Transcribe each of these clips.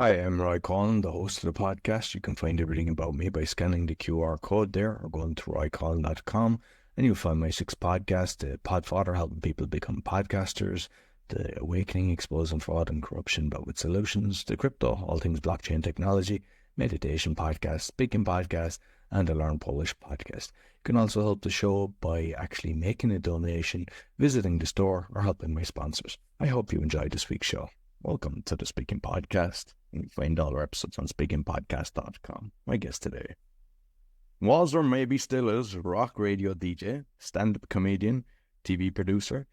Hi, I'm Roy Collin, the host of the podcast. You can find everything about me by scanning the QR code there or going to roycollin.com, and you'll find my 6 podcasts: the Podfather, helping people become podcasters; the Awakening, exposing fraud and corruption but with solutions; the Crypto, all things blockchain technology; meditation podcast; speaking podcast; and the Learn Polish podcast. You can also help the show by actually making a donation, visiting the store, or helping my sponsors. I hope you enjoyed this week's show. Welcome to the Speaking Podcast. You can find all our episodes on speakingpodcast.com. My guest today was, or maybe still is, rock radio DJ, stand-up comedian, TV producer,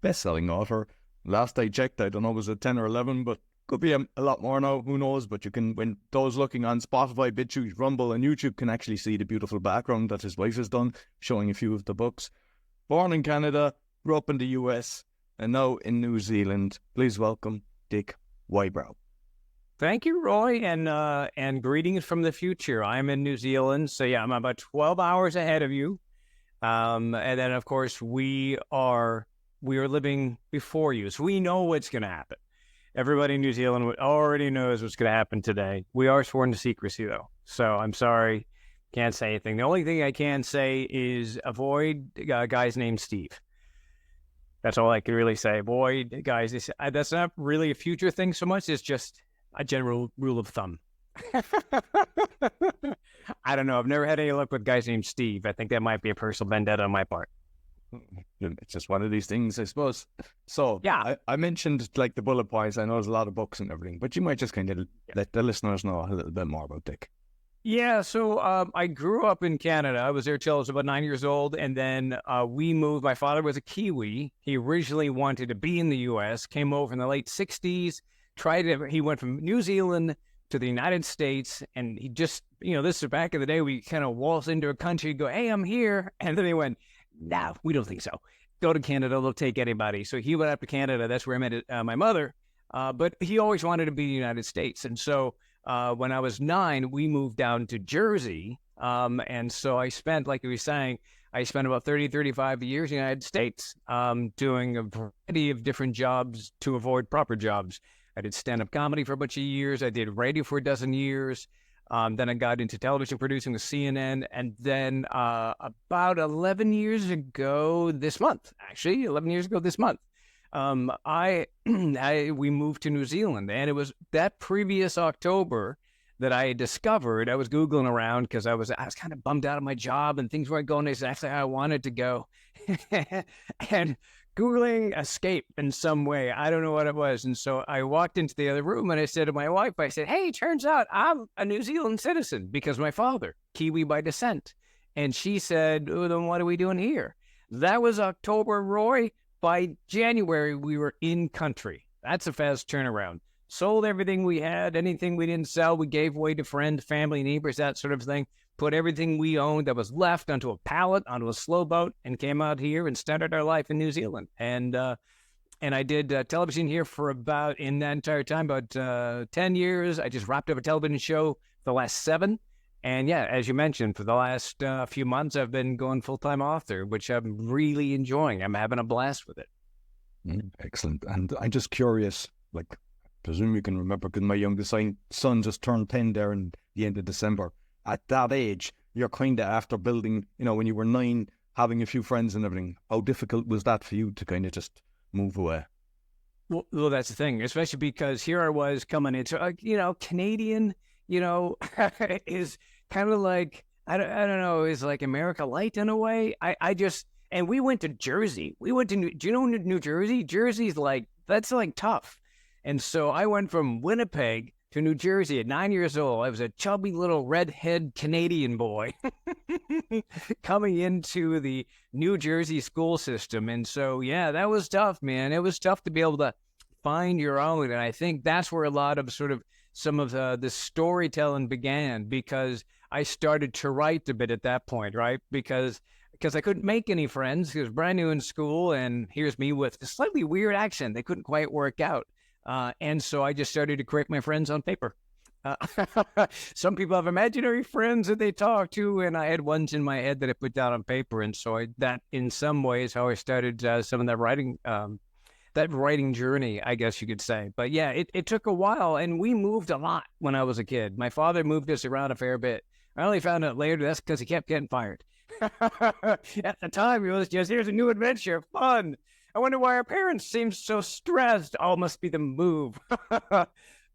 best-selling author. Last I checked, I don't know, was it 10 or 11, but could be a lot more now, who knows. But you can, when those looking on Spotify, BitChute, Rumble and YouTube can actually see the beautiful background that his wife has done, showing a few of the books. Born in Canada, grew up in the US, and now in New Zealand. Please welcome Dick Wybrow. Thank you, Roy, and greetings from the future. I'm in New Zealand, so yeah, I'm about 12 hours ahead of you. And then, of course, we are living before you, so we know what's going to happen. Everybody in New Zealand already knows what's going to happen today. We are sworn to secrecy, though, so I'm sorry, can't say anything. The only thing I can say is avoid guys named Steve. That's all I can really say. Avoid guys. That's not really a future thing so much. It's just a general rule of thumb. I don't know. I've never had any luck with guys named Steve. I think that might be a personal vendetta on my part. It's just one of these things, I suppose. So, yeah, I mentioned like the bullet points. I know there's a lot of books and everything, but you might just kind of let the listeners know a little bit more about Dick. Yeah, so I grew up in Canada. I was there till I was about 9 years old, and then we moved. My father was a Kiwi. He originally wanted to be in the U.S., came over in the late 60s, he went from New Zealand to the United States, and he just, this is back in the day, we kind of waltz into a country and go, hey, I'm here, and then they went, no, we don't think so. Go to Canada, they'll take anybody. So he went up to Canada. That's where I met my mother, but he always wanted to be in the United States, and so when I was 9, we moved down to Jersey. And so I spent, like you were saying, about 30, 35 years in the United States doing a variety of different jobs to avoid proper jobs. I did stand-up comedy for a bunch of years. I did radio for a dozen years. Then I got into television producing with CNN. And then about 11 years ago this month, we moved to New Zealand, and it was that previous October that I discovered. I was Googling around because I was kind of bummed out of my job and things weren't going exactly how I wanted to go. And Googling escape in some way. I don't know what it was. And so I walked into the other room and I said to my wife, hey, turns out I'm a New Zealand citizen because my father, Kiwi by descent. And she said, oh, then what are we doing here? That was October, Roy. By January, we were in country. That's a fast turnaround. Sold everything we had. Anything we didn't sell, we gave away to friends, family, neighbors, that sort of thing. Put everything we owned that was left onto a pallet, onto a slow boat, and came out here and started our life in New Zealand. And I did television here for about, in that entire time, about 10 years. I just wrapped up a television show for the last 7. And yeah, as you mentioned, for the last few months, I've been going full-time author, which I'm really enjoying. I'm having a blast with it. Excellent. And I'm just curious, like, I presume you can remember, because my youngest son just turned 10 there in the end of December. At that age, you're kind of after building, when you were 9, having a few friends and everything. How difficult was that for you to kind of just move away? Well, that's the thing, especially because here I was coming into, Canadian, is kind of like, I don't know, is like America Light in a way. And we went to Jersey. Do you know New Jersey? Jersey's like, that's like tough. And so I went from Winnipeg to New Jersey at 9 years old. I was a chubby little redhead Canadian boy coming into the New Jersey school system. And so, yeah, that was tough, man. It was tough to be able to find your own. And I think that's where a lot of some of the storytelling began, because I started to write a bit at that point, right? Because I couldn't make any friends. I was brand new in school, and here's me with a slightly weird accent. They couldn't quite work out. And so I just started to correct my friends on paper. Some people have imaginary friends that they talk to, and I had ones in my head that I put down on paper. And so that, in some ways, how I started some of that writing that writing journey, I guess you could say. But yeah, it took a while, and we moved a lot when I was a kid. My father moved us around a fair bit. I only found out later that's because he kept getting fired. At the time, it was just, here's a new adventure, fun. I wonder why our parents seemed so stressed. Oh, must be the move.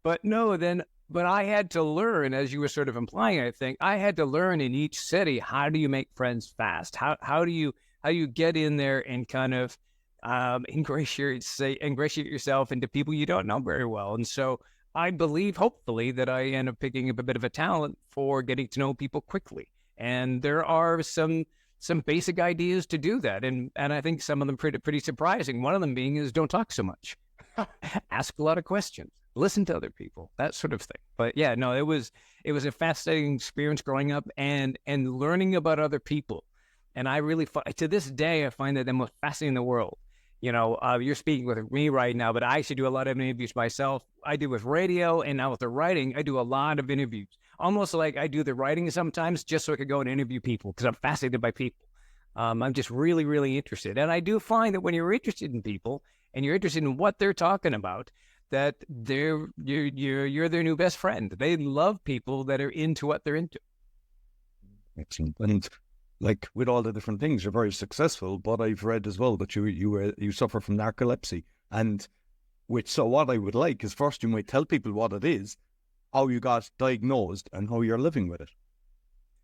But no, but I had to learn, as you were sort of implying, I think, I had to learn in each city, how do you make friends fast? How do you get in there and kind of ingratiate yourself into people you don't know very well? And so I believe, hopefully, that I end up picking up a bit of a talent for getting to know people quickly. And there are some basic ideas to do that. And I think some of them pretty surprising. One of them being is don't talk so much. Ask a lot of questions. Listen to other people, that sort of thing. But yeah, no, it was a fascinating experience growing up and learning about other people. And I really, to this day, I find that the most fascinating in the world. You know, you're speaking with me right now, but I actually do a lot of interviews myself. I do with radio, and now with the writing, I do a lot of interviews. Almost like I do the writing sometimes just so I could go and interview people because I'm fascinated by people. I'm just really, really interested. And I do find that when you're interested in people and you're interested in what they're talking about, that you're their new best friend. They love people that are into what they're into. Excellent. And like with all the different things, you're very successful, but I've read as well that you suffer from narcolepsy. And so what I would like is first you might tell people what it is, how you got diagnosed, and how you're living with it.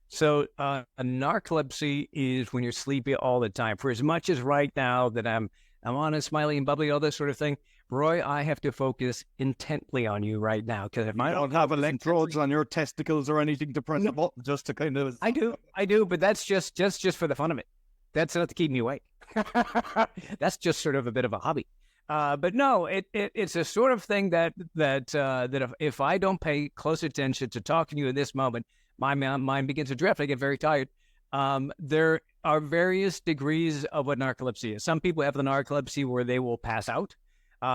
So a narcolepsy is when you're sleepy all the time. For as much as right now that I'm honest, smiley, and bubbly, all this sort of thing, Roy, I have to focus intently on you right now because if I don't have electrodes on your testicles or anything to press a button just to kind of. I do, but that's just for the fun of it. That's not to keep me awake. That's just sort of a bit of a hobby. But no, it's a sort of thing that if I don't pay close attention to talking to you in this moment, my mind begins to drift. I get very tired. There are various degrees of what narcolepsy is. Some people have the narcolepsy where they will pass out.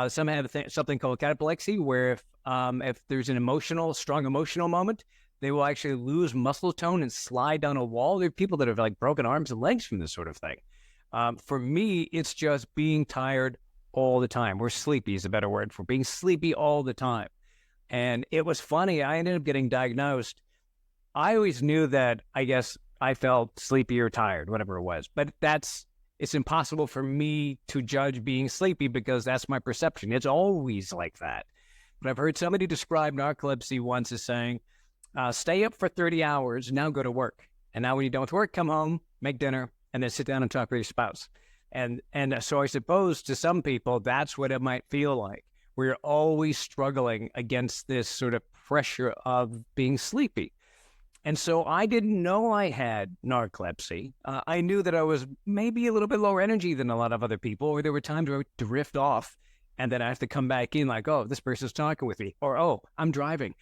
Some have something called cataplexy, where if there's an strong emotional moment, they will actually lose muscle tone and slide down a wall. There are people that have like broken arms and legs from this sort of thing. For me, it's just being tired all the time. Or sleepy is a better word for being sleepy all the time. And it was funny. I ended up getting diagnosed. I always knew that I guess I felt sleepy or tired, whatever it was. But it's impossible for me to judge being sleepy because that's my perception. It's always like that. But I've heard somebody describe narcolepsy once as saying, stay up for 30 hours, now go to work. And now when you don't work, come home, make dinner, and then sit down and talk with your spouse. And so I suppose to some people, that's what it might feel like. We're always struggling against this sort of pressure of being sleepy. And so I didn't know I had narcolepsy. I knew that I was maybe a little bit lower energy than a lot of other people, or there were times where I would drift off and then I have to come back in like, oh, this person's talking with me, or, oh, I'm driving,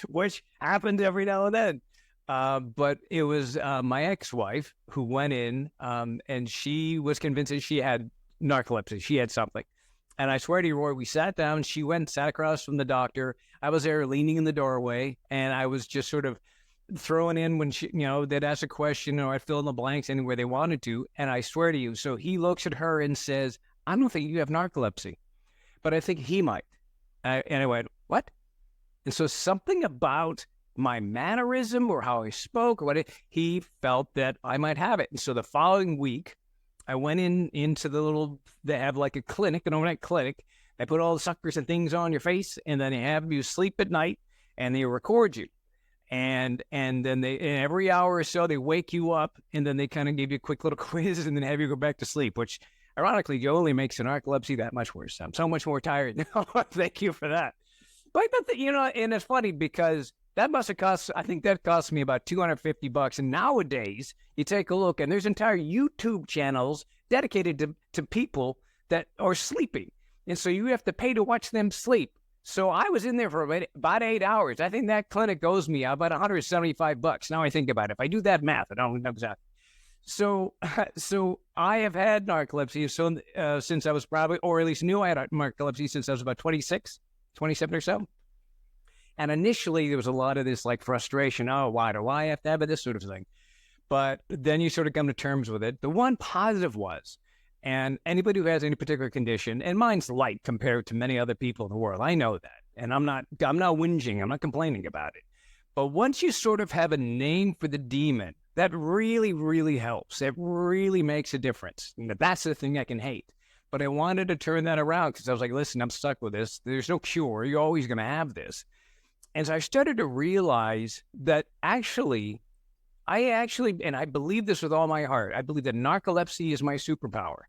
which happened every now and then. But it was my ex-wife who went in and she was convinced that she had narcolepsy. She had something. And I swear to you, Roy, we sat down, she sat across from the doctor. I was there leaning in the doorway, and I was just sort of throwing in when they'd ask a question or I'd fill in the blanks anywhere they wanted to. And I swear to you, so he looks at her and says, I don't think you have narcolepsy, but I think he might. And I went, what? And so something about my mannerism or how I spoke or what he felt that I might have it. And so the following week, I went into they have like a clinic, an overnight clinic. They put all the suckers and things on your face, and then they have you sleep at night, and they record you. And then every hour or so, they wake you up, and then they kind of give you a quick little quiz, and then have you go back to sleep, which ironically only makes the narcolepsy that much worse. I'm so much more tired now. Thank you for that. But and it's funny because that must have cost, I think that cost me about $250. And nowadays, you take a look, and there's entire YouTube channels dedicated to people that are sleeping. And so you have to pay to watch them sleep. So I was in there for about 8 hours. I think that clinic owes me about $175. Now I think about it. If I do that math, I don't know exactly. So I have had narcolepsy since I was probably, or at least knew I had narcolepsy since I was about 26, 27 or so. And initially, there was a lot of this like frustration. Oh, why do I have to have it? This sort of thing. But then you sort of come to terms with it. The one positive was And anybody who has any particular condition, and mine's light compared to many other people in the world, I know that. And I'm not whinging, I'm not complaining about it. But once you sort of have a name for the demon, that really, really helps. It really makes a difference. And that's the thing I can hate. But I wanted to turn that around because I was like, listen, I'm stuck with this. There's no cure. You're always going to have this. And so I started to realize that actually, and I believe this with all my heart, I believe that narcolepsy is my superpower.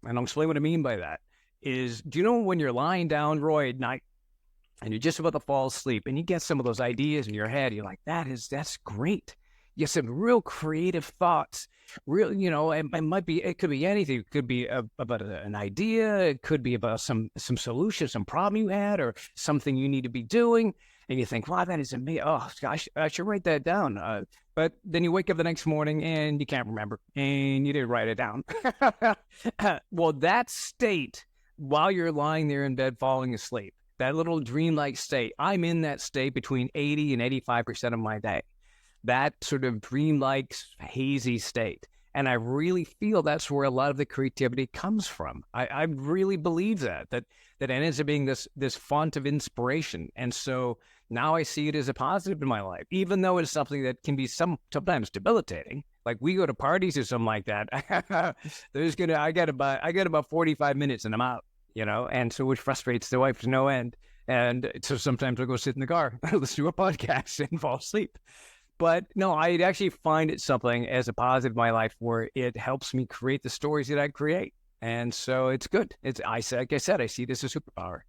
And I'll explain what I mean by that. Do you know when you're lying down, Roy, at night, and you're just about to fall asleep, and you get some of those ideas in your head, you're like, that's great. You have some real creative thoughts. Real, it could be anything. It could be about an idea. It could be about some solution, some problem you had, or something you need to be doing. And you think, wow, that is amazing. Oh, gosh, I should write that down. But then you wake up the next morning and you can't remember, and you didn't write it down. Well, that state, while you're lying there in bed falling asleep, that little dreamlike state, I'm in that state between 80 and 85% of my day. That sort of dreamlike, hazy state. And I really feel that's where a lot of the creativity comes from. I really believe that ends up being this font of inspiration. And so now I see it as a positive in my life, even though it's something that can be sometimes debilitating. Like we go to parties or something like that. I got about 45 minutes and I'm out, and so which frustrates the wife to no end. And so sometimes I'll go sit in the car, listen to a podcast and fall asleep. But no, I actually find it something as a positive in my life where it helps me create the stories that I create. And so it's good. Like I said, I see this as a superpower.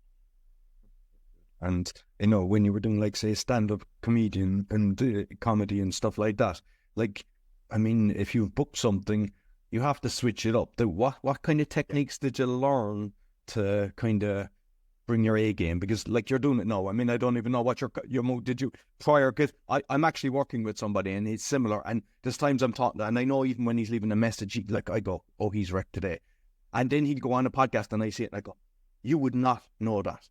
And, when you were doing, like, say, stand-up comedian and comedy and stuff like that, like, I mean, if you've booked something, you have to switch it up. What kind of techniques did you learn to kind of bring your A game? Because like you're doing it now. I mean, I don't even know what your move did you prior, because I'm actually working with somebody and he's similar, and there's times I'm talking, and I know even when he's leaving a message, I go, oh, he's wrecked today. And then he'd go on a podcast and I see it and I go, you would not know that.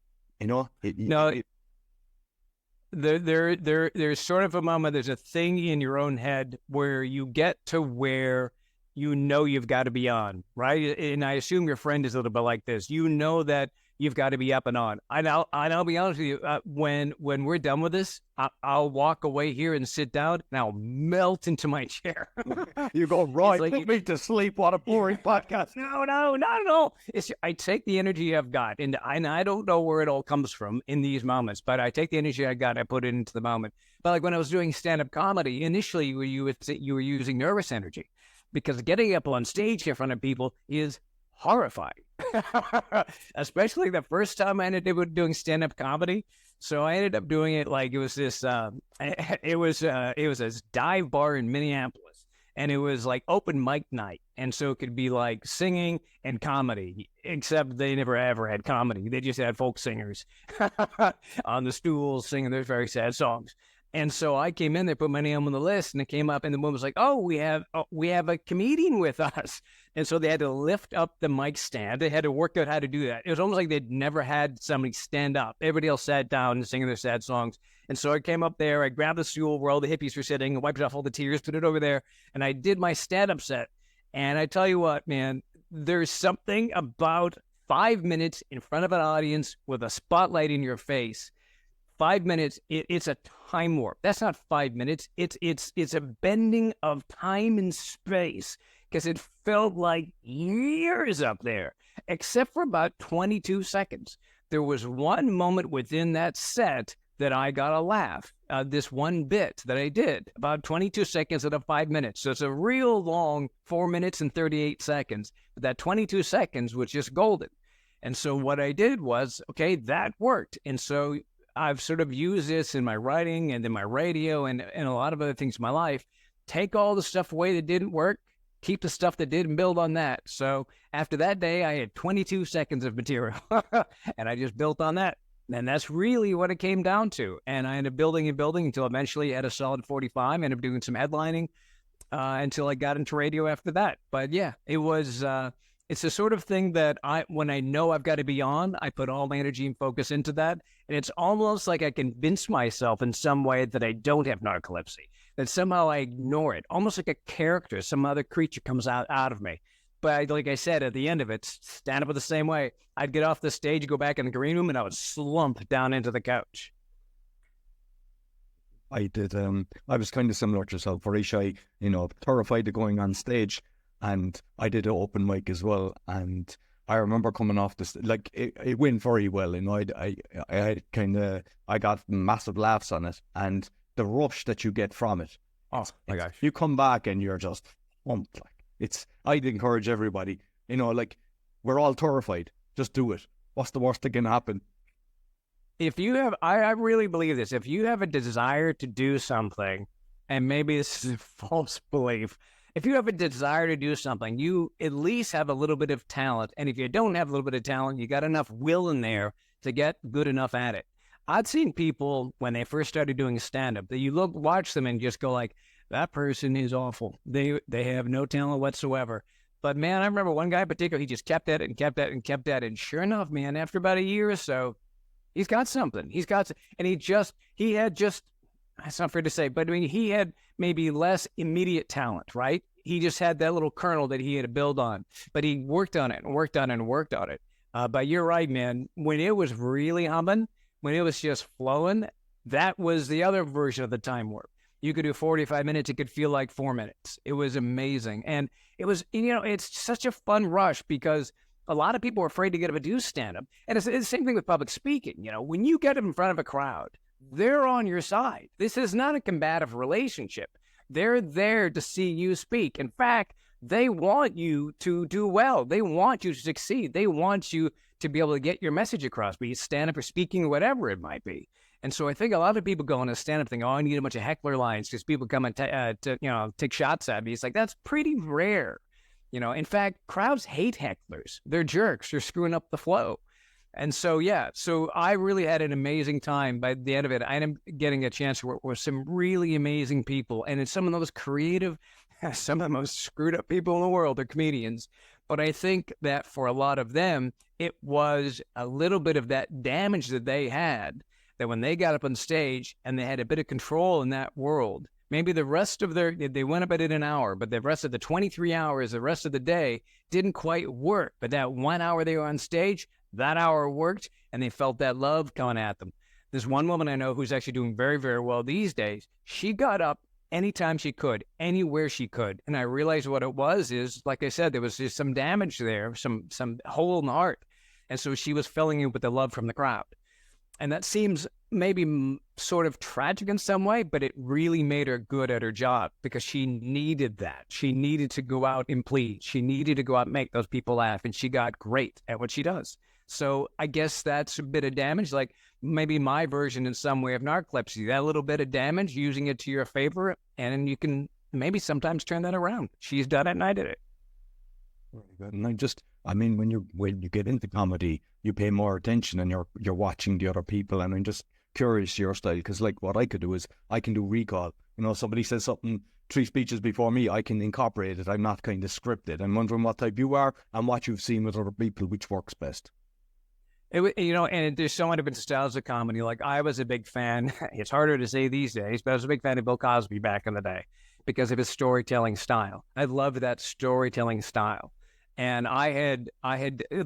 There's sort of a moment, there's a thing in your own head where you get to where you've got to be on, right? And I assume your friend is a little bit like this. That you've got to be up and on. And I'll be honest with you, when we're done with this, I'll walk away here and sit down and I'll melt into my chair. You go, right, put me to sleep. What a boring podcast. No, not at all. I take the energy I've got, and I don't know where it all comes from in these moments, but I take the energy I got, I put it into the moment. But like when I was doing stand-up comedy, initially you were using nervous energy, because getting up on stage in front of people is horrifying. Especially the first time I ended up doing stand-up comedy. So I ended up doing it like it was this this dive bar in Minneapolis, and it was like open mic night, and so it could be like singing and comedy, except they never ever had comedy. They just had folk singers on the stools singing their very sad songs. And so I came in, they put my name on the list, and it came up, and the woman was like, oh, we have a comedian with us. And so they had to lift up the mic stand. They had to work out how to do that. It was almost like they'd never had somebody stand up. Everybody else sat down and singing their sad songs. And so I came up there, I grabbed the stool where all the hippies were sitting, wiped off all the tears, put it over there, and I did my stand-up set. And I tell you what, man, there's something about 5 minutes in front of an audience with a spotlight in your face. 5 minutes, it's a time warp. That's not 5 minutes. It's a bending of time and space, because it felt like years up there, except for about 22 seconds. There was one moment within that set that I got a laugh. This one bit that I did, about 22 seconds out of 5 minutes. So it's a real long 4 minutes and 38 seconds. But that 22 seconds was just golden. And so what I did was, okay, that worked. And so I've sort of used this in my writing and in my radio and a lot of other things in my life. Take all the stuff away that didn't work, keep the stuff that did, and build on that. So after that day, I had 22 seconds of material, and I just built on that. And that's really what it came down to. And I ended up building and building until eventually I had a solid 45. I ended up doing some headlining until I got into radio after that. But yeah, it was... it's the sort of thing that when I know I've got to be on, I put all my energy and focus into that. And it's almost like I convince myself in some way that I don't have narcolepsy, that somehow I ignore it, almost like a character, some other creature comes out of me. But like I said, at the end of it, stand up the same way. I'd get off the stage, go back in the green room, and I would slump down into the couch. I did. I was kind of similar to yourself, very shy, terrified of going on stage. And I did an open mic as well. And I remember coming off this, like it went very well. I got massive laughs on it, and the rush that you get from it. Oh my gosh! You come back and you're just pumped. I'd encourage everybody. We're all terrified. Just do it. What's the worst that can happen? If you have, I really believe this. If you have a desire to do something, and maybe this is a false belief, if you have a desire to do something, you at least have a little bit of talent. And if you don't have a little bit of talent, you got enough will in there to get good enough at it. I'd seen people when they first started doing stand-up that you watch them and just go like, that person is awful. They have no talent whatsoever. But man, I remember one guy in particular, he just kept at it and kept at it and kept at it. And sure enough, man, after about a year or so, he's got something. And he had just, that's not fair to say, but I mean, he had maybe less immediate talent, right? He just had that little kernel that he had to build on, but he worked on it and worked on it and worked on it. But you're right, man. When it was really humming, when it was just flowing, that was the other version of the time warp. You could do 45 minutes. It could feel like 4 minutes. It was amazing. And it was, it's such a fun rush because a lot of people are afraid to get up and do stand-up. And it's the same thing with public speaking. When you get up in front of a crowd, they're on your side. This is not a combative relationship. They're there to see you speak. In fact, they want you to do well. They want you to succeed. They want you to be able to get your message across, be it stand-up or speaking or whatever it might be. And so I think a lot of people go on a stand-up thing, I need a bunch of heckler lines because people come and take shots at me. It's like, that's pretty rare. In fact, crowds hate hecklers. They're jerks. They're screwing up the flow. And so, so I really had an amazing time. By the end of it, I ended up getting a chance to work with some really amazing people. And it's some of the most creative, some of the most screwed up people in the world are comedians. But I think that for a lot of them, it was a little bit of that damage that they had, that when they got up on stage and they had a bit of control in that world, maybe the rest of they went up at it an hour, but the rest of the 23 hours, the rest of the day didn't quite work. But that 1 hour they were on stage, that hour worked, and they felt that love coming at them. There's one woman I know who's actually doing very, very well these days. She got up anytime she could, anywhere she could. And I realized what it was is, like I said, there was just some damage there, some hole in the heart. And so she was filling it with the love from the crowd. And that seems maybe sort of tragic in some way, but it really made her good at her job because she needed that. She needed to go out and please. She needed to go out and make those people laugh, and she got great at what she does. So I guess that's a bit of damage, like maybe my version in some way of narcolepsy, that little bit of damage, using it to your favor, and you can maybe sometimes turn that around. She's done it, and I did it. Very good. And when you get into comedy, you pay more attention and you're watching the other people. And I'm just curious your style, because like what I could do is I can do recall. Somebody says something 3 speeches before me, I can incorporate it. I'm not kind of scripted. I'm wondering what type you are and what you've seen with other people, which works best. And there's so many different styles of comedy. Like I was a big fan. It's harder to say these days, but I was a big fan of Bill Cosby back in the day because of his storytelling style. I loved that storytelling style. And I had,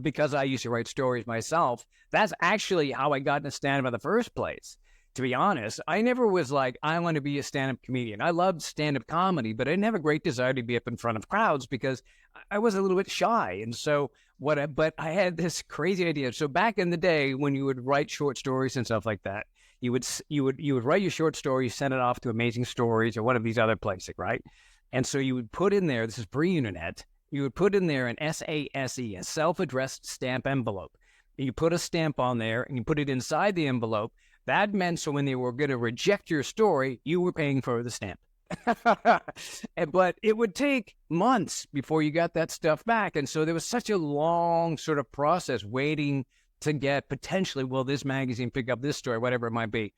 because I used to write stories myself, that's actually how I got into stand-up in the first place. To be honest, I never was like, I want to be a stand-up comedian. I loved stand-up comedy, but I didn't have a great desire to be up in front of crowds because I was a little bit shy. And so but I had this crazy idea. So back in the day when you would write short stories and stuff like that, you would write your short story, send it off to Amazing Stories or one of these other places, right? And so you would put in there, this is pre-internet, you would put in there an SASE, a self-addressed stamp envelope. You put a stamp on there and you put it inside the envelope. That meant so when they were going to reject your story, you were paying for the stamp. But it would take months before you got that stuff back. And so there was such a long sort of process waiting to get potentially, will this magazine pick up this story, whatever it might be.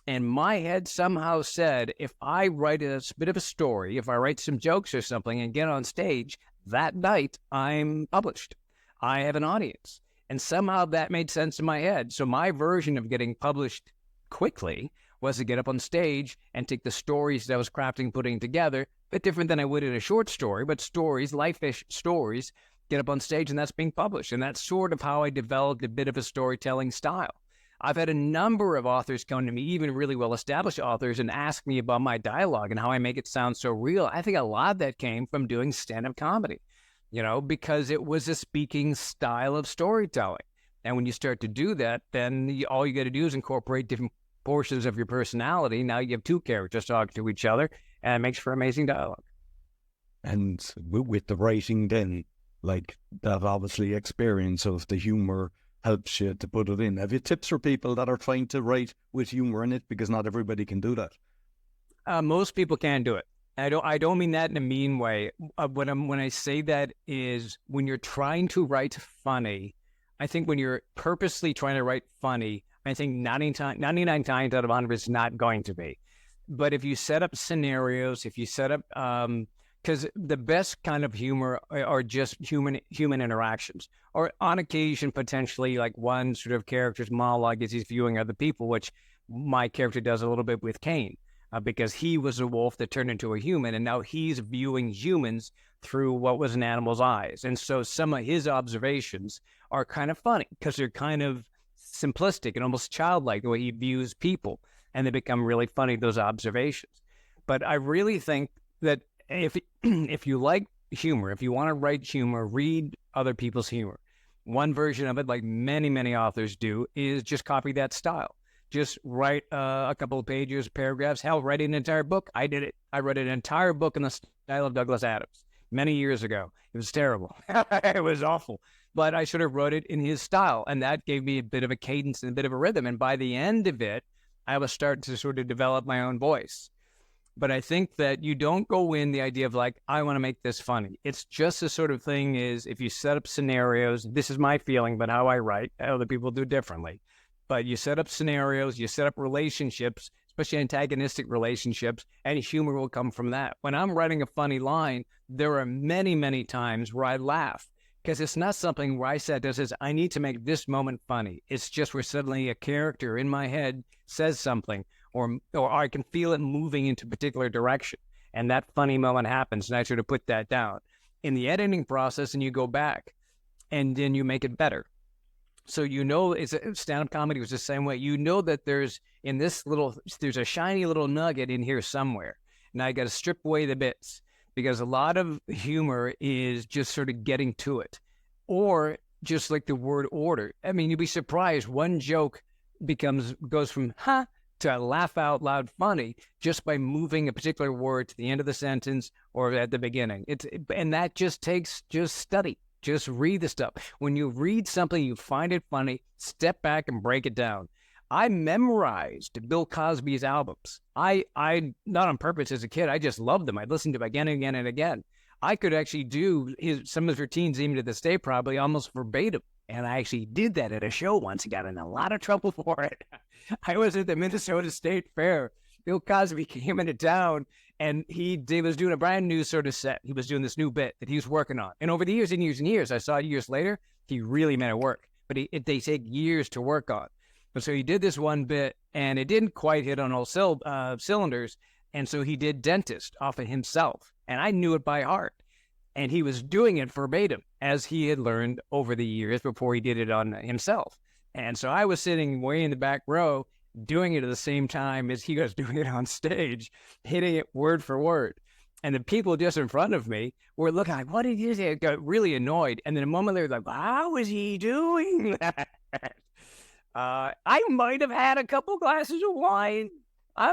And my head somehow said, if I write a bit of a story, if I write some jokes or something and get on stage, that night I'm published. I have an audience. And somehow that made sense in my head. So my version of getting published quickly was to get up on stage and take the stories that I was crafting, putting together, bit different than I would in a short story, but stories, life-ish stories, get up on stage and that's being published. And that's sort of how I developed a bit of a storytelling style. I've had a number of authors come to me, even really well-established authors, and ask me about my dialogue and how I make it sound so real. I think a lot of that came from doing stand-up comedy, because it was a speaking style of storytelling. And when you start to do that, then all you got to do is incorporate different portions of your personality. Now you have two characters talking to each other, and it makes for amazing dialogue. And with the writing then, like that obviously experience of the humour helps you to put it in. Have you tips for people that are trying to write with humour in it? Because not everybody can do that. Most people can't do it. I don't mean that in a mean way. When I say that is when you're trying to write funny, I think when you're purposely trying to write funny, I think 99 times out of 100 it's not going to be. But if you set up scenarios, if you set up, because the best kind of humor are just human interactions, or on occasion potentially like one sort of character's monologue as he's viewing other people, which my character does a little bit with Kane, because he was a wolf that turned into a human, and now he's viewing humans through what was an animal's eyes. And so some of his observations are kind of funny because they're kind of simplistic and almost childlike the way he views people, and they become really funny, those observations. But I really think that if you like humor, if you want to write humor, read other people's humor. One version of it, like many, many authors do, is just copy that style. Just write a couple of pages, paragraphs. Hell, write an entire book. I did it. I wrote an entire book in the style of Douglas Adams many years ago. It was terrible. It was awful. But I sort of wrote it in his style, and that gave me a bit of a cadence and a bit of a rhythm. And by the end of it, I was starting to sort of develop my own voice. But I think that you don't go in the idea of like, I want to make this funny. It's just the sort of thing is if you set up scenarios, this is my feeling, but how I write, other people do differently. But you set up scenarios, you set up relationships, especially antagonistic relationships, and humor will come from that. When I'm writing a funny line, there are many, many times where I laugh because it's not something where I said, I need to make this moment funny. It's just where suddenly a character in my head says something, or I can feel it moving into a particular direction. And that funny moment happens, and I sort of put that down. In the editing process, and you go back, and then you make it better. So stand-up comedy was the same way. You know that there's a shiny little nugget in here somewhere. And I got to strip away the bits, because a lot of humor is just sort of getting to it. Or just like the word order. I mean, you'd be surprised. One joke goes from, huh, to laugh out loud funny just by moving a particular word to the end of the sentence or at the beginning. And that just takes study. Just read the stuff. When you read something, you find it funny, step back and break it down. I memorized Bill Cosby's albums. I not on purpose as a kid, I just loved them. I listened to them again and again and again. I could actually do some of his routines even to this day, probably almost verbatim. And I actually did that at a show once and got in a lot of trouble for it. I was at the Minnesota State Fair. Bill Cosby came into town, and he was doing a brand new sort of set. He was doing this new bit that he was working on. And over the years and years and years, I saw years later, he really made it work. But they take years to work on. But so he did this one bit, and it didn't quite hit on all cylinders. And so he did Dentist off of himself. And I knew it by heart. And he was doing it verbatim, as he had learned over the years before he did it on himself. And so I was sitting way in the back row, doing it at the same time as he was doing it on stage, hitting it word for word. And the people just in front of me were looking like, what did he say? I got really annoyed. And then a moment later, like, how is he doing that? I might have had a couple glasses of wine,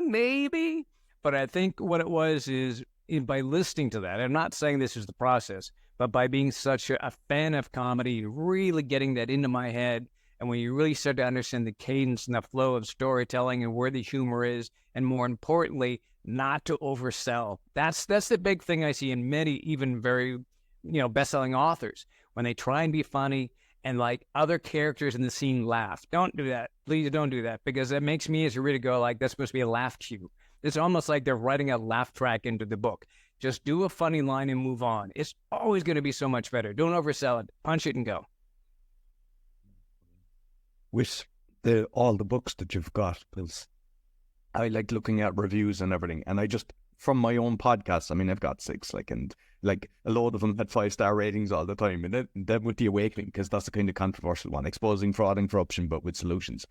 maybe. But I think what it was is, by listening to that, I'm not saying this is the process, but by being such a fan of comedy, really getting that into my head, and when you really start to understand the cadence and the flow of storytelling and where the humor is, and more importantly, not to oversell. That's the big thing I see in many, even very, best-selling authors, when they try and be funny and like other characters in the scene laugh. Don't do that. Please don't do that, because that makes me as a reader go like, that's supposed to be a laugh cue. It's almost like they're writing a laugh track into the book. Just do a funny line and move on. It's always going to be so much better. Don't oversell it. Punch it and go. With all the books that you've got, because I like looking at reviews and everything, and I just from my own podcast. I mean, I've got 6, and a load of them had 5-star ratings all the time. And then with The Awakening, because that's the kind of controversial one, exposing fraud and corruption, but with solutions.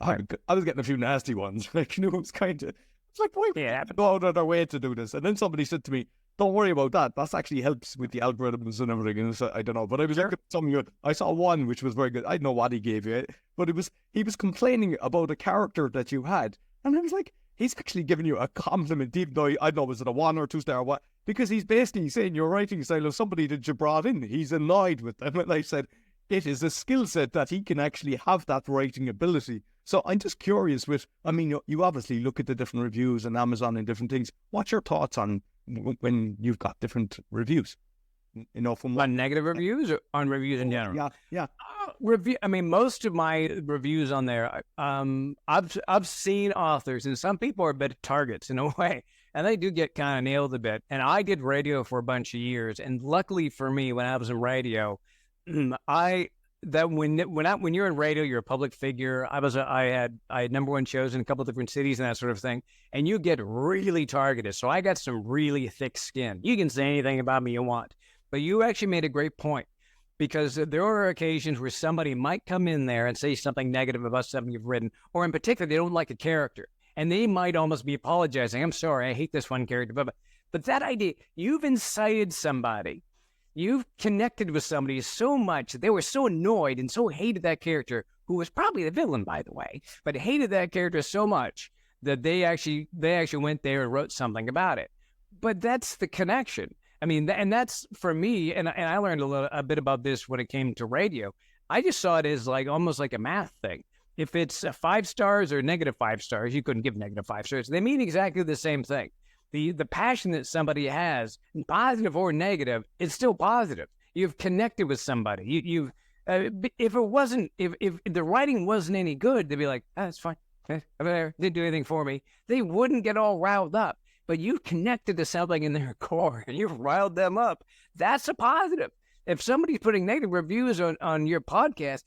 I was getting a few nasty ones. It was kind of, it's like, why would they go out of their way to do this? And then somebody said to me, don't worry about that. That actually helps with the algorithms and everything. And so, I don't know. But I was looking at some, I saw one which was very good. I don't know what he gave you, but he was complaining about a character that you had. And I was like, he's actually giving you a compliment, even though I don't know, was it a 1 or 2-star what? Because he's basically saying your writing style of somebody that you brought in. He's annoyed with them. And I said, it is a skill set that he can actually have that writing ability. So I'm just curious you obviously look at the different reviews on Amazon and different things. What's your thoughts on when you've got different reviews? From on negative reviews or on reviews in general? Yeah. Most of my reviews on there, I've seen authors, and some people are a bit targets in a way, and they do get kind of nailed a bit. And I did radio for a bunch of years, and luckily for me, when I was in radio, when you're in radio, you're a public figure. I had #1 shows in a couple of different cities and that sort of thing, and you get really targeted. So I got some really thick skin. You can say anything about me you want, but you actually made a great point, because there are occasions where somebody might come in there and say something negative about something you've written, or in particular, they don't like a character, and they might almost be apologizing. I'm sorry, I hate this one character, but that idea, you've incited somebody. You've connected with somebody so much that they were so annoyed and so hated that character, who was probably the villain, by the way, but hated that character so much that they actually went there and wrote something about it. But that's the connection. I mean, and that's for me, and I learned a bit about this when it came to radio. I just saw it as almost like a math thing. If it's 5 stars or -5 stars, you couldn't give -5 stars. They mean exactly the same thing. The passion that somebody has, positive or negative, it's still positive. You've connected with somebody. If the writing wasn't any good, they'd be like, it's fine. Didn't do anything for me. They wouldn't get all riled up. But you've connected to something in their core and you've riled them up. That's a positive. If somebody's putting negative reviews on your podcast,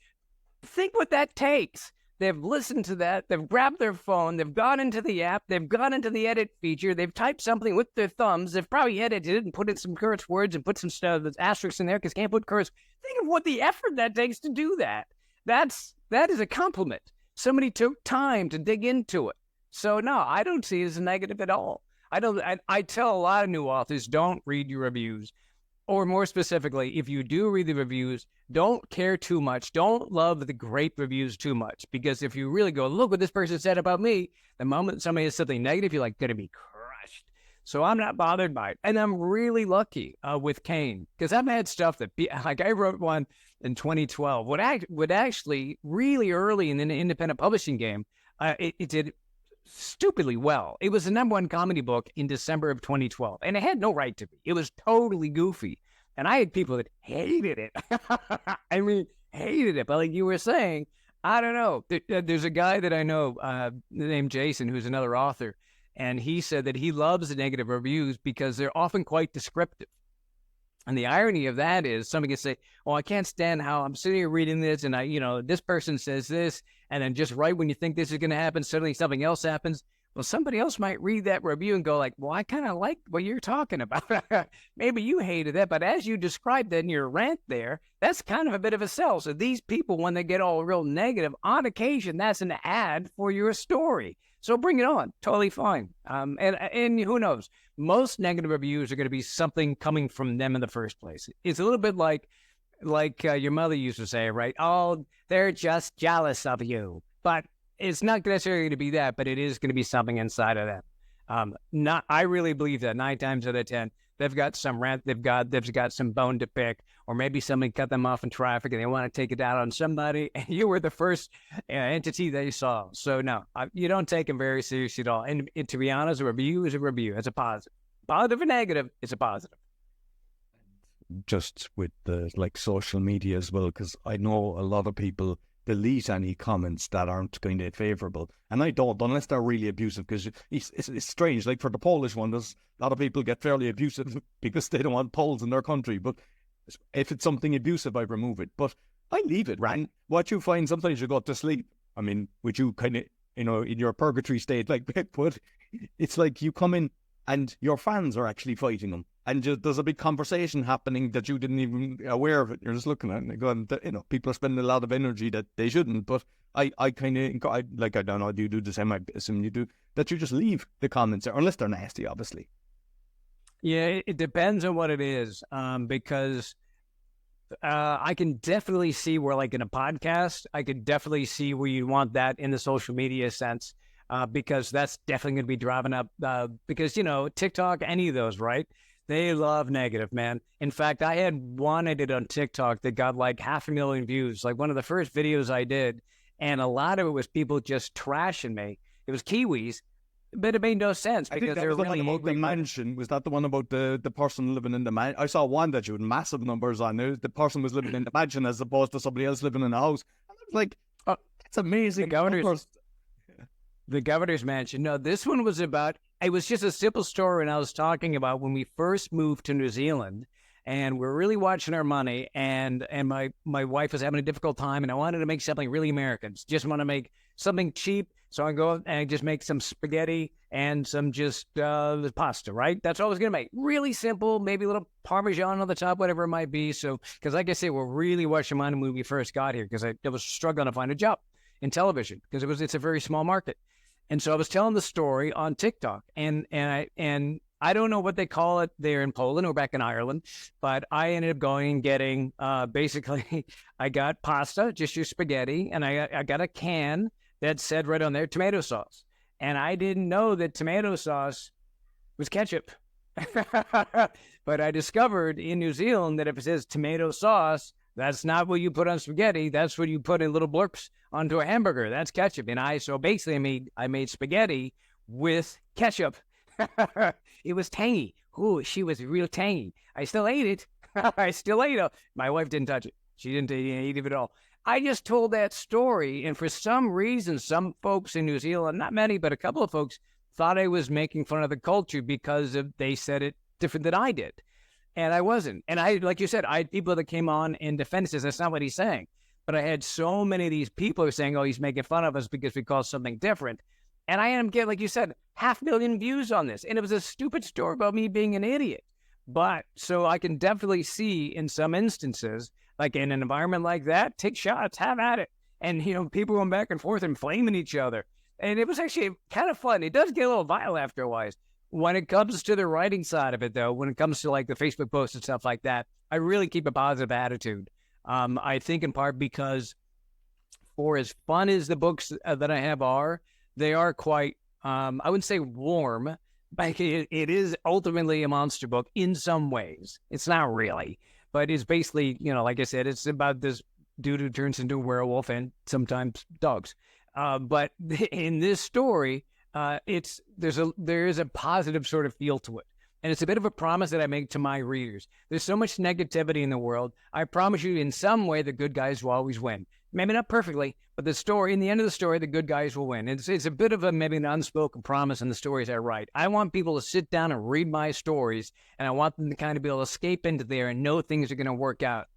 think what that takes. They've listened to that. They've grabbed their phone. They've gone into the app. They've gone into the edit feature. They've typed something with their thumbs. They've probably edited it and put in some curse words and put some stuff that's asterisks in there because can't put curse. Think of what the effort that takes to do that. That is a compliment. Somebody took time to dig into it. So no, I don't see it as a negative at all. I tell a lot of new authors, don't read your reviews. Or more specifically, if you do read the reviews, don't care too much. Don't love the great reviews too much. Because if you really go, look what this person said about me, the moment somebody has something negative, you're going to be crushed. So I'm not bothered by it. And I'm really lucky with Kane. Because I've had stuff that, I wrote one in 2012. What actually really early in the independent publishing game, it did stupidly well. It was the #1 comedy book in December of 2012, and it had no right to be. It was totally goofy, and I had people that hated it. I mean, hated it. But like you were saying, I don't know. There's a guy that I know named Jason, who's another author, and he said that he loves the negative reviews because they're often quite descriptive. And the irony of that is somebody can say, I can't stand how I'm sitting here reading this and this person says this, and then just right when you think this is going to happen, suddenly something else happens. Well, somebody else might read that review and go I kind of like what you're talking about. Maybe you hated that, but as you described that in your rant there, that's kind of a bit of a sell. So these people, when they get all real negative, on occasion, that's an ad for your story. So bring it on. Totally fine. And who knows? Most negative reviews are going to be something coming from them in the first place. It's a little bit like your mother used to say, right? Oh, they're just jealous of you. But it's not necessarily going to be that, but it is going to be something inside of them. I really believe that 9 times out of 10, they've got some rant, they've got some bone to pick, or maybe somebody cut them off in traffic and they want to take it out on somebody, and you were the first entity they saw. So no, you don't take them very seriously at all. And to be honest, a review is a review. It's a positive. Positive and negative, it's a positive. Just with the social media as well, because I know a lot of people delete any comments that aren't kind of favorable, and I don't, unless they're really abusive, because it's strange. Like for the Polish one, there's a lot of people get fairly abusive because they don't want Poles in their country, but if it's something abusive, I remove it, but I leave it. Right. And what you find, sometimes you go to sleep, I mean, would you kind of in your purgatory state, but it's like you come in and your fans are actually fighting them. And there's a big conversation happening that you didn't even aware of it. You're just looking at it and going, people are spending a lot of energy that they shouldn't. But I kind of, I don't know, do you do the same? I assume you do, that you just leave the comments there, unless they're nasty, obviously. Yeah, it depends on what it is, because I can definitely see where, like in a podcast, I could definitely see where you want that in the social media sense, because that's definitely going to be driving up, because, TikTok, any of those, right? They love negative, man. In fact, I had one I did on TikTok that got like 500,000 views, like one of the first videos I did. And a lot of it was people just trashing me. It was Kiwis, but it made no sense because they were really about the mansion. Was that the one about the person living in the mansion? I saw one that you had massive numbers on. The person was living in the mansion as opposed to somebody else living in the house. And I was like, oh, that's amazing. The governor's mansion. No, this one was about, it was just a simple story. And I was talking about when we first moved to New Zealand and we're really watching our money, and my wife was having a difficult time, and I wanted to make something really American. Just want to make something cheap. So I go and I just make some spaghetti and some just pasta, right? That's all I was going to make. Really simple, maybe a little Parmesan on the top, whatever it might be. So, because like I say, we're really watching money when we first got here, because I was struggling to find a job in television because it's a very small market. And so I was telling the story on TikTok, and I don't know what they call it there in Poland or back in Ireland, but I ended up going and getting basically I got pasta, just your spaghetti, and I got a can that said right on there tomato sauce, and I didn't know that tomato sauce was ketchup. But I discovered in New Zealand that if it says tomato sauce, that's not what you put on spaghetti. That's what you put in little blurps onto a hamburger. That's ketchup. And so basically I made spaghetti with ketchup. It was tangy. Ooh, she was real tangy. I still ate it. I still ate it. My wife didn't touch it. She didn't eat it at all. I just told that story, and for some reason, some folks in New Zealand, not many, but a couple of folks, thought I was making fun of the culture because they said it different than I did. And I wasn't. And I, like you said, I had people that came on in defense. That's not what he's saying. But I had so many of these people who are saying, oh, he's making fun of us because we call something different. And I am getting, like you said, 500,000 views on this. And it was a stupid story about me being an idiot. But so I can definitely see in some instances, like in an environment like that, take shots, have at it. And, people going back and forth and flaming each other. And it was actually kind of fun. It does get a little vile after a while. When it comes to the writing side of it, though, when it comes to like the Facebook posts and stuff like that, I really keep a positive attitude. I think in part because for as fun as the books that I have are, they are quite, I wouldn't say warm, but it is ultimately a monster book in some ways. It's not really, but it's basically, like I said, it's about this dude who turns into a werewolf and sometimes dogs. But in this story, there is a positive sort of feel to it. And it's a bit of a promise that I make to my readers. There's so much negativity in the world. I promise you in some way the good guys will always win. Maybe not perfectly, but in the end of the story, the good guys will win. It's a bit of maybe an unspoken promise in the stories I write. I want people to sit down and read my stories, and I want them to kind of be able to escape into there and know things are going to work out.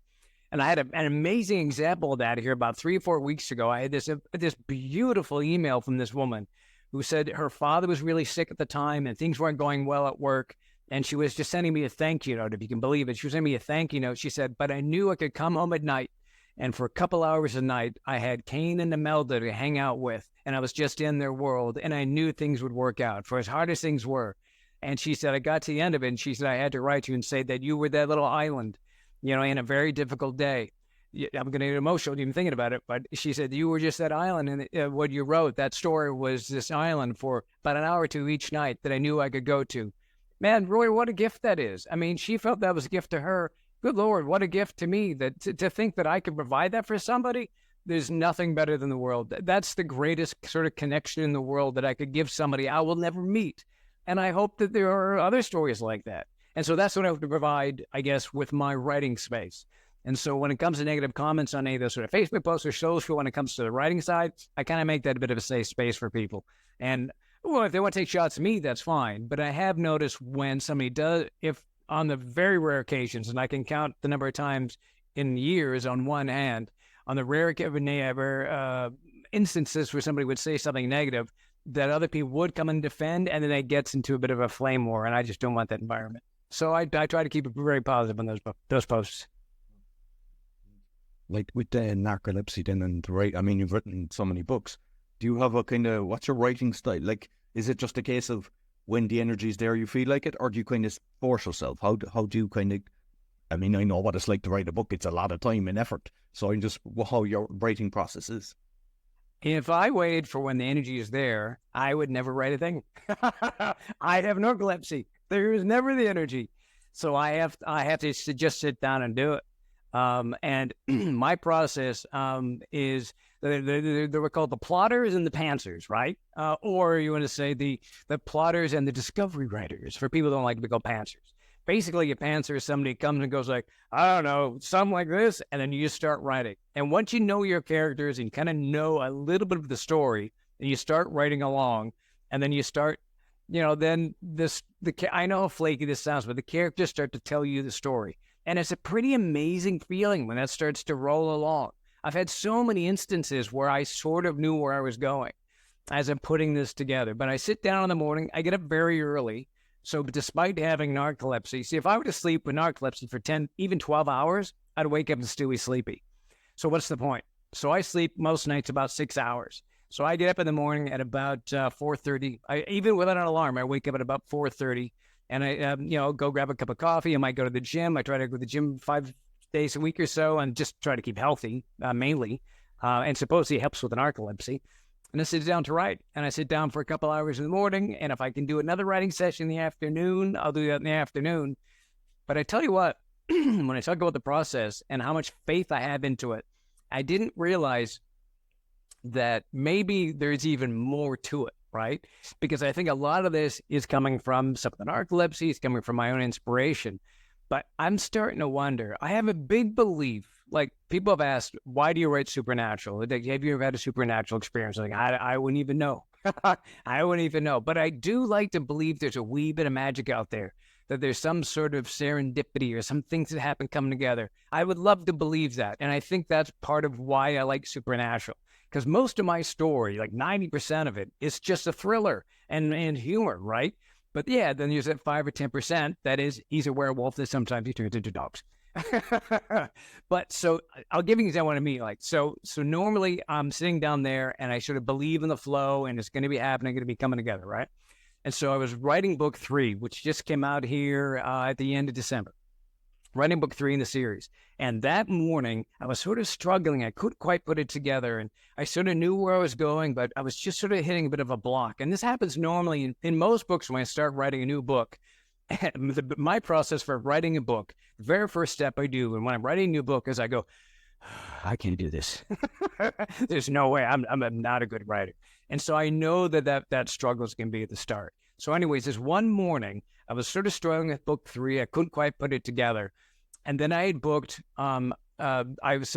And I had an amazing example of that here about 3 or 4 weeks ago. I had this beautiful email from this woman who said her father was really sick at the time and things weren't going well at work. And she was just sending me a thank you note, if you can believe it. She was sending me a thank you note. She said, but I knew I could come home at night. And for a couple hours a night, I had Kane and Imelda to hang out with. And I was just in their world. And I knew things would work out for as hard as things were. And she said, I got to the end of it. And she said, I had to write you and say that you were that little island, in a very difficult day. I'm going to get emotional even thinking about it, but she said you were just that island, and what you wrote, that story was this island for about an hour or two each night that I knew I could go to. Man, Roy, what a gift that is. I mean, she felt that was a gift to her. Good Lord, what a gift to me that to think that I could provide that for somebody. There's nothing better than the world. That's the greatest sort of connection in the world that I could give somebody I will never meet. And I hope that there are other stories like that. And so that's what I hope to provide, I guess, with my writing space. And so when it comes to negative comments on any of those sort of Facebook posts or social, when it comes to the writing side, I kind of make that a bit of a safe space for people. And well, if they want to take shots at me, that's fine. But I have noticed when somebody does, if on the very rare occasions, and I can count the number of times in years on one hand, on the rare instances where somebody would say something negative, that other people would come and defend, and then it gets into a bit of a flame war, and I just don't want that environment. So I try to keep it very positive on those posts. Like with the narcolepsy then and the right, I mean, you've written so many books. Do you have a kind of, what's your writing style? Like, is it just a case of when the energy's there, you feel like it, or do you kind of force yourself? How do you kind of, I mean, I know what it's like to write a book. It's a lot of time and effort. So I'm just, how your writing process is. If I waited for when the energy is there, I would never write a thing. I have narcolepsy. There is never the energy. So I have to just sit down and do it. And my process is they were called the plotters and the pantsers, right? Or you want to say the plotters and the discovery writers, for people who don't like to be called pantsers. Basically, a pantser is somebody who comes and goes like, I don't know, something like this, and then you just start writing. And once you know your characters and you kind of know a little bit of the story, and you start writing along, and then you start, then I know how flaky this sounds, but the characters start to tell you the story. And it's a pretty amazing feeling when that starts to roll along. I've had so many instances where I sort of knew where I was going as I'm putting this together. But I sit down in the morning, I get up very early. So despite having narcolepsy, see, if I were to sleep with narcolepsy for 10, even 12 hours, I'd wake up and still be sleepy. So what's the point? So I sleep most nights about 6 hours. So I get up in the morning at about 4:30. Even without an alarm, I wake up at about 4:30. And I, go grab a cup of coffee. I might go to the gym. I try to go to the gym 5 days a week or so and just try to keep healthy, mainly. And supposedly it helps with the narcolepsy. And I sit down to write. And I sit down for a couple hours in the morning. And if I can do another writing session in the afternoon, I'll do that in the afternoon. But I tell you what, when I talk about the process and how much faith I have into it, I didn't realize that maybe there's even more to it. Right? Because I think a lot of this is coming from some of the narcolepsy, it's coming from my own inspiration. But I'm starting to wonder, I have a big belief, like people have asked, why do you write supernatural? Have you ever had a supernatural experience? Like, I wouldn't even know. I wouldn't even know. But I do like to believe there's a wee bit of magic out there, that there's some sort of serendipity or some things that happen coming together. I would love to believe that. And I think that's part of why I like supernatural. Because most of my story, like 90% of it, is just a thriller and humor, right? But yeah, then there's that 5 or 10% that is, he's a werewolf that sometimes he turns into dogs. But so I'll give you an example what I mean. Like, so normally I'm sitting down there and I sort of believe in the flow and it's going to be happening, going to be coming together, right? And so I was writing book 3, which just came out here at the end of December. Writing book 3 in the series. And that morning, I was sort of struggling. I couldn't quite put it together. And I sort of knew where I was going, but I was just sort of hitting a bit of a block. And this happens normally in most books when I start writing a new book. My process for writing a book, the very first step I do, and when I'm writing a new book, is I go, I can't do this. There's no way. I'm not a good writer. And so I know that struggle is going to be at the start. So anyways, this one morning, I was sort of struggling with book 3. I couldn't quite put it together. And then I had booked, some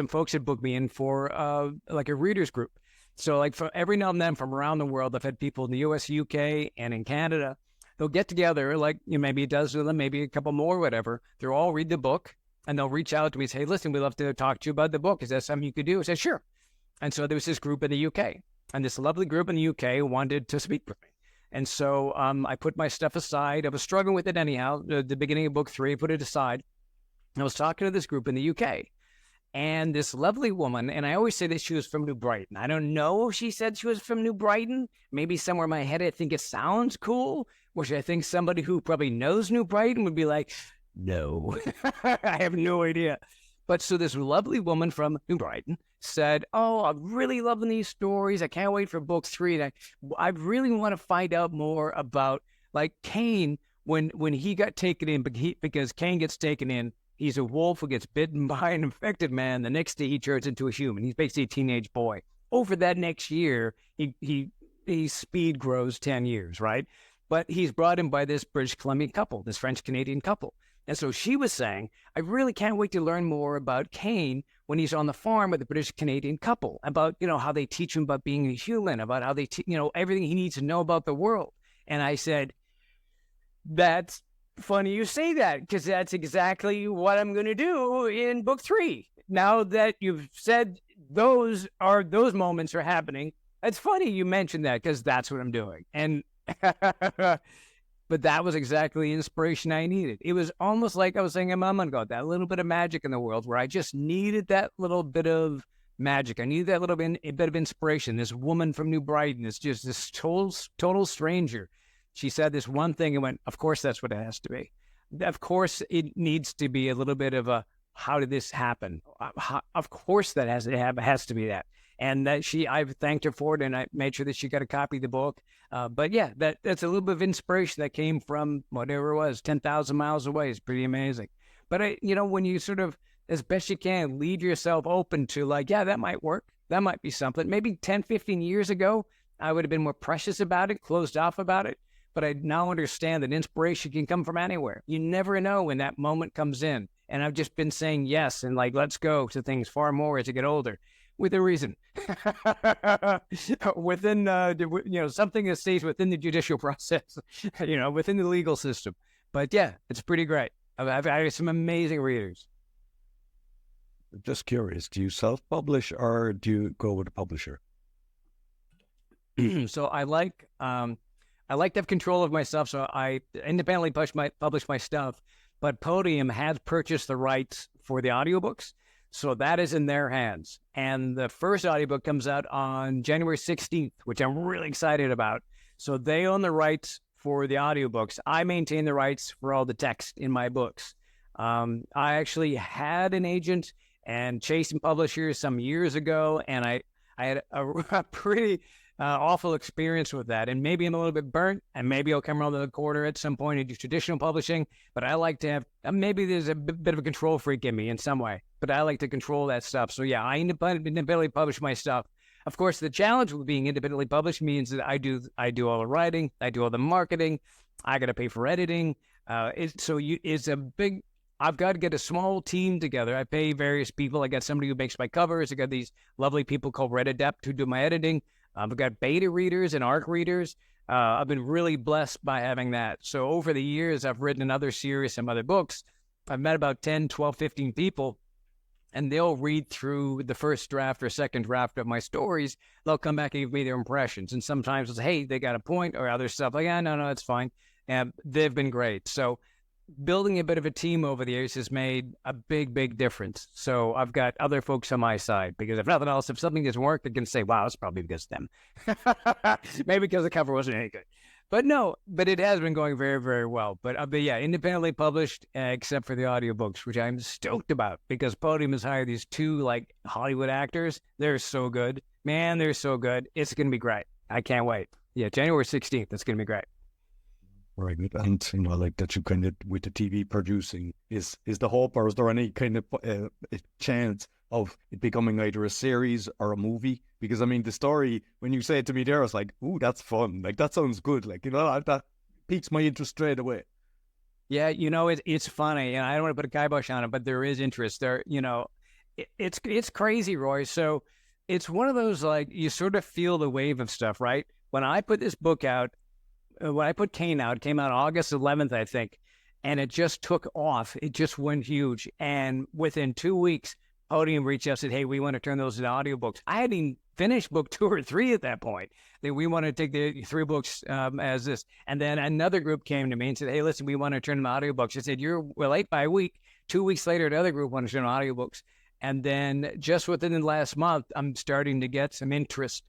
folks had booked me in for like a readers group. So like for every now and then from around the world, I've had people in the US, UK, and in Canada. They'll get together, like maybe a dozen of them, maybe a couple more, whatever. They'll all read the book and they'll reach out to me and say, hey, listen, we'd love to talk to you about the book. Is that something you could do? I said, sure. And so there was this group in the UK, and this lovely group in the UK wanted to speak with me. And so I put my stuff aside. I was struggling with it anyhow. The beginning of book 3, I put it aside. I was talking to this group in the UK, and this lovely woman, and I always say that she was from New Brighton. I don't know if she said she was from New Brighton. Maybe somewhere in my head I think it sounds cool, which I think somebody who probably knows New Brighton would be like, no, I have no idea. But so this lovely woman from New Brighton said, oh, I'm really loving these stories. I can't wait for book 3. And I really want to find out more about like Cain when he got taken in, because Cain gets taken in. He's a wolf who gets bitten by an infected man. The next day he turns into a human. He's basically a teenage boy. Over that next year, he speed grows 10 years, right? But he's brought in by this British Columbian couple, this French-Canadian couple. And so she was saying, I really can't wait to learn more about Cain when he's on the farm with the British Canadian couple, about, how they teach him about being a human, about how they, everything he needs to know about the world. And I said, that's funny you say that, because that's exactly what I'm going to do in book 3. Now that you've said those moments are happening, It's funny you mentioned that because that's what I'm doing. And but that was exactly the inspiration I needed. It was almost like I was saying a moment ago, that little bit of magic in the world where I just needed that little bit of magic. I needed that little bit of inspiration. This woman from New Brighton is just this total stranger. She said this one thing and went, of course, that's what it has to be. Of course, it needs to be a little bit of a, how did this happen? Of course, that has to be that. And that I thanked her for it, and I made sure that she got a copy of the book. But yeah, that's a little bit of inspiration that came from whatever it was, 10,000 miles away. It's pretty amazing. But when you sort of, as best you can, leave yourself open to like, yeah, that might work. That might be something. Maybe 10, 15 years ago, I would have been more precious about it, closed off about it. But I now understand that inspiration can come from anywhere. You never know when that moment comes in. And I've just been saying yes and like, let's go to things far more as I get older. With a reason, within something that stays within the judicial process, within the legal system. But yeah, it's pretty great. I have some amazing readers. Just curious, do you self-publish or do you go with a publisher? So I like to have control of myself. So I independently publish my stuff, but Podium has purchased the rights for the audiobooks. So that is in their hands. And the first audiobook comes out on January 16th, which I'm really excited about. So they own the rights for the audiobooks. I maintain the rights for all the text in my books. I actually had an agent and chasing publishers some years ago, and I had a pretty awful experience with that. And maybe I'm a little bit burnt, and maybe I'll come around the corner at some point and do traditional publishing. But I like to have, maybe there's a bit of a control freak in me in some way, but I like to control that stuff. So yeah, I independently publish my stuff. Of course, the challenge with being independently published means that I do all the writing, I do all the marketing, I got to pay for editing. It's a big, I've got to get a small team together. I pay various people. I got somebody who makes my covers. I got these lovely people called Red Adept who do my editing. I've got beta readers and ARC readers. I've been really blessed by having that. So over the years, I've written another series, some other books. I've met about 10, 12, 15 people, and they'll read through the first draft or second draft of my stories. They'll come back and give me their impressions. And sometimes it's, hey, they got a point, or other stuff like, no, it's fine. And they've been great. So building a bit of a team over the years has made a big, big difference. So I've got other folks on my side, because if nothing else, if something doesn't work, they can say, wow, it's probably because of them. Maybe because the cover wasn't any good. But no, it has been going very, very well. But yeah, independently published, except for the audiobooks, which I'm stoked about, because Podium has hired these two like Hollywood actors. They're so good. Man, they're so good. It's going to be great. I can't wait. Yeah, January 16th. It's going to be great. Right, and like that, you kind of with the TV producing is the hope, or is there any kind of chance of it becoming either a series or a movie? Because I mean, the story, when you say it to me there, I was like, ooh, that's fun. Like that sounds good. Like that piques my interest straight away. Yeah, it's funny, and I don't want to put a kibosh on it, but there is interest there. It's crazy, Roy. So it's one of those, like, you sort of feel the wave of stuff, right? When I put this book out. When I put Kane out, it came out August 11th, I think, and it just took off. It just went huge. And within 2 weeks, Podium reached out and said, hey, we want to turn those into audiobooks. I hadn't even finished book 2 or 3 at that point. We want to take the 3 books as this. And then another group came to me and said, hey, listen, we want to turn them audiobooks. I said, you're late by a week. 2 weeks later, another group wanted to turn them audiobooks. And then just within the last month, I'm starting to get some interest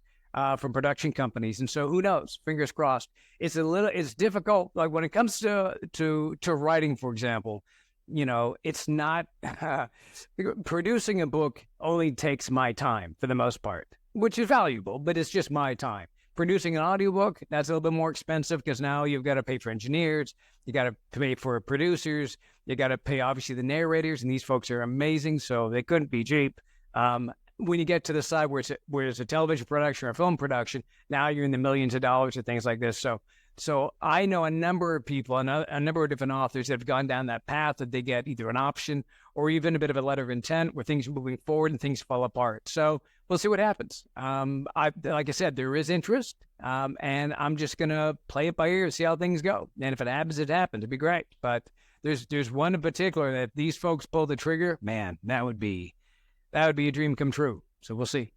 from production companies. And so who knows, fingers crossed. It's difficult. Like when it comes to writing, for example, it's not, producing a book only takes my time for the most part, which is valuable, but it's just my time. Producing an audiobook, that's a little bit more expensive, because now you've got to pay for engineers, you got to pay for producers, you got to pay obviously the narrators, and these folks are amazing, so they couldn't be cheap. When you get to the side where it's a television production or a film production, now you're in the millions of dollars and things like this. So I know a number of people, a number of different authors that have gone down that path, that they get either an option or even a bit of a letter of intent where things are moving forward and things fall apart. So we'll see what happens. Like I said, there is interest, and I'm just going to play it by ear, see how things go. And if it happens, it happens. It'd be great. But there's one in particular that if these folks pull the trigger, man, that would be a dream come true. So we'll see.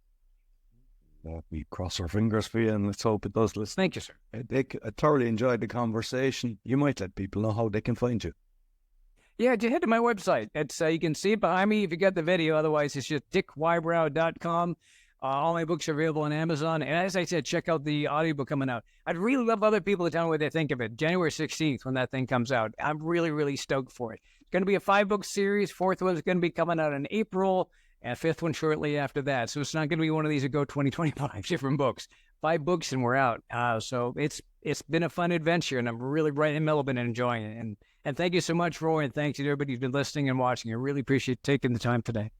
We cross our fingers for you, and let's hope it does listen. Thank you, sir. Dick, I thoroughly enjoyed the conversation. You might let people know how they can find you. Yeah, just head to my website. It's you can see it behind me if you got the video. Otherwise, it's just dickwybrow.com. All my books are available on Amazon. And as I said, check out the audiobook coming out. I'd really love other people to tell me what they think of it. January 16th, when that thing comes out. I'm really, really stoked for it. It's going to be a 5-book series. 4th one's going to be coming out in April, and 5th one shortly after that. So it's not going to be one of these that go 20-25 different books. 5 books and we're out. So it's been a fun adventure, and I'm really right in the middle of it and enjoying it. And thank you so much, Roy, and thanks to everybody who's been listening and watching. I really appreciate taking the time today.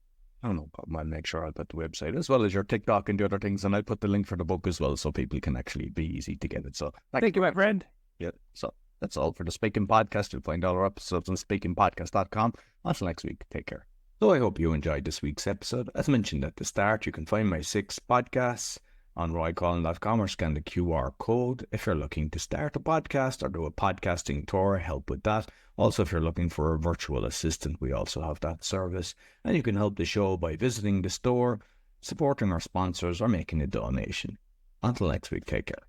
Oh, no problem. I'll make sure I'll put the website as well as your TikTok and the other things, and I'll put the link for the book as well so people can actually be easy to get it. So thank you, my friend. Yeah, so that's all for the Speaking Podcast. You'll find all our episodes on speakingpodcast.com. Until next week, take care. So I hope you enjoyed this week's episode. As mentioned at the start, you can find my 6 podcasts on roycollin.com or scan the QR code if you're looking to start a podcast or do a podcasting tour, help with that. Also, if you're looking for a virtual assistant, we also have that service. And you can help the show by visiting the store, supporting our sponsors, or making a donation. Until next week, take care.